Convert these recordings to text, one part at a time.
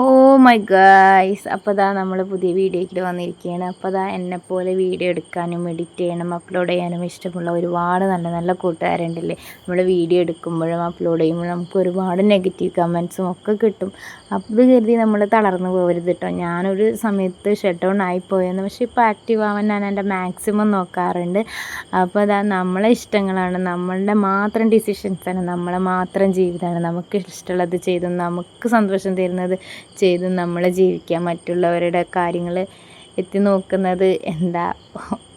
Oh my guys, അപ്പോൾ ദാ നമ്മൾ പുതിയ വീഡിയോയ്ക്ക് വന്നിരിക്കുകയാണ്. അപ്പോൾ ദാ എന്നെപ്പോലെ വീഡിയോ എടുക്കാനും എഡിറ്റ് ചെയ്യണം അപ്ലോഡ് ചെയ്യാനും ഇഷ്ടമുള്ള ഒരുപാട് നല്ല നല്ല കൂട്ടുകാരുണ്ടല്ലേ. നമ്മൾ വീഡിയോ എടുക്കുമ്പോഴും അപ്ലോഡ് ചെയ്യുമ്പോഴും നമുക്ക് ഒരുപാട് നെഗറ്റീവ് കമൻസും ഒക്കെ കിട്ടും. അപ്പോൾ കരുതി നമ്മൾ തളർന്നു പോകരുത് കേട്ടോ. ഞാനൊരു സമയത്ത് ഷട്ട് ഡൗൺ ആയിപ്പോയെന്ന്, പക്ഷേ ഇപ്പോൾ ആക്റ്റീവ് ആവാൻ ഞാൻ എൻ്റെ മാക്സിമം നോക്കാറുണ്ട്. അപ്പോൾ അതാ നമ്മളെ ഇഷ്ടങ്ങളാണ്, നമ്മളുടെ മാത്രം ഡിസിഷൻസാണ്, നമ്മളെ മാത്രം ജീവിതമാണ്. നമുക്ക് ഇഷ്ടമുള്ളത് ചെയ്തും നമുക്ക് സന്തോഷം തരുന്നത് ചെയ്തും നമ്മൾ ജീവിക്കുക. മറ്റുള്ളവരുടെ കാര്യങ്ങൾ എത്തി നോക്കുന്നത് എന്താ,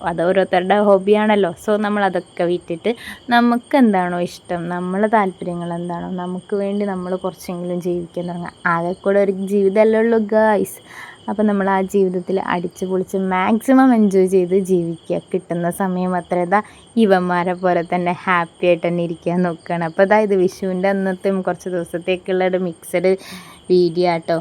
അത് ഓരോരുത്തരുടെ ഹോബിയാണല്ലോ. സോ നമ്മളതൊക്കെ വിട്ടിട്ട് നമുക്ക് എന്താണോ ഇഷ്ടം, നമ്മളെ താല്പര്യങ്ങൾ എന്താണോ, നമുക്ക് വേണ്ടി നമ്മൾ കുറച്ചെങ്കിലും ജീവിക്കാൻ തുടങ്ങുക. ആകെ കൂടെ ഒരു ജീവിതമല്ലേ ഉള്ളൂ ഗായ്സ്. അപ്പോൾ നമ്മൾ ആ ജീവിതത്തിൽ അടിച്ച് പൊളിച്ച് മാക്സിമം എൻജോയ് ചെയ്ത് ജീവിക്കുക. കിട്ടുന്ന സമയം അത്ര ഇവന്മാരെ പോലെ തന്നെ ഹാപ്പി ആയിട്ട് തന്നെ ഇരിക്കാൻ നോക്കുകയാണ്. അപ്പോൾ ഇത് വിഷുവിൻ്റെ അന്നത്തെയും കുറച്ച് ദിവസത്തേക്കുള്ള ഒരു മിക്സഡ് വീഡിയോ ആട്ടോ.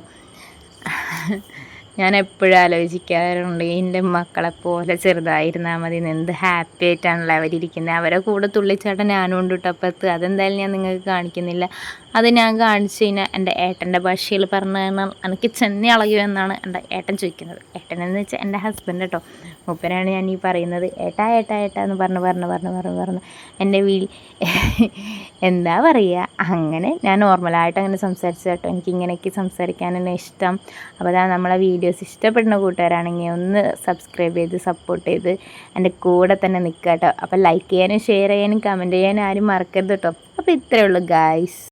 ഞാൻ എപ്പോഴും ആലോചിക്കാറുണ്ട്, എൻ്റെ മക്കളെപ്പോലെ ചെറുതായിരുന്നാൽ മതി, എന്ത് ഹാപ്പി ആയിട്ടാണല്ലോ അവരിയ്ക്കുന്നത്. അവരെ കൂടെ തുള്ളിച്ചാട്ടം ഞാനും ഉണ്ട് കേട്ടോ. അതെന്തായാലും ഞാൻ നിങ്ങൾക്ക് കാണിക്കുന്നില്ല. അത് ഞാൻ കാണിച്ചു കഴിഞ്ഞാൽ എൻ്റെ ഏട്ടൻ്റെ ഭാഷയിൽ പറഞ്ഞു കഴിഞ്ഞാൽ എനിക്ക് ചെന്നി അളകി എന്നാണ് എൻ്റെ ഏട്ടൻ ചോദിക്കുന്നത്. ഏട്ടനെന്ന് വെച്ചാൽ എൻ്റെ ഹസ്ബൻഡ് കേട്ടോ. മൂപ്പരാണ് ഞാൻ ഈ പറയുന്നത്. ഏട്ടാ ഏട്ടാ ഏട്ടാ എന്ന് പറഞ്ഞ് എൻ്റെ എന്താ പറയുക, അങ്ങനെ ഞാൻ നോർമലായിട്ട് അങ്ങനെ സംസാരിച്ചു കേട്ടോ. എനിക്കിങ്ങനെയൊക്കെ സംസാരിക്കാൻ തന്നെ ഇഷ്ടം. അപ്പോൾ അതാ നമ്മളെ വീഡിയോസ് ഇഷ്ടപ്പെടുന്ന കൂട്ടുകാരാണെങ്കിൽ ഒന്ന് സബ്സ്ക്രൈബ് ചെയ്ത് സപ്പോർട്ട് ചെയ്ത് എൻ്റെ കൂടെ തന്നെ നിൽക്കുക കേട്ടോ. അപ്പോൾ ലൈക്ക് ചെയ്യാനും ഷെയർ ചെയ്യാനും കമൻറ്റ് ചെയ്യാനും ആരും മറക്കരുത് കേട്ടോ. അപ്പോൾ ഇത്രയേ ഉള്ളൂ ഗായ്സ്.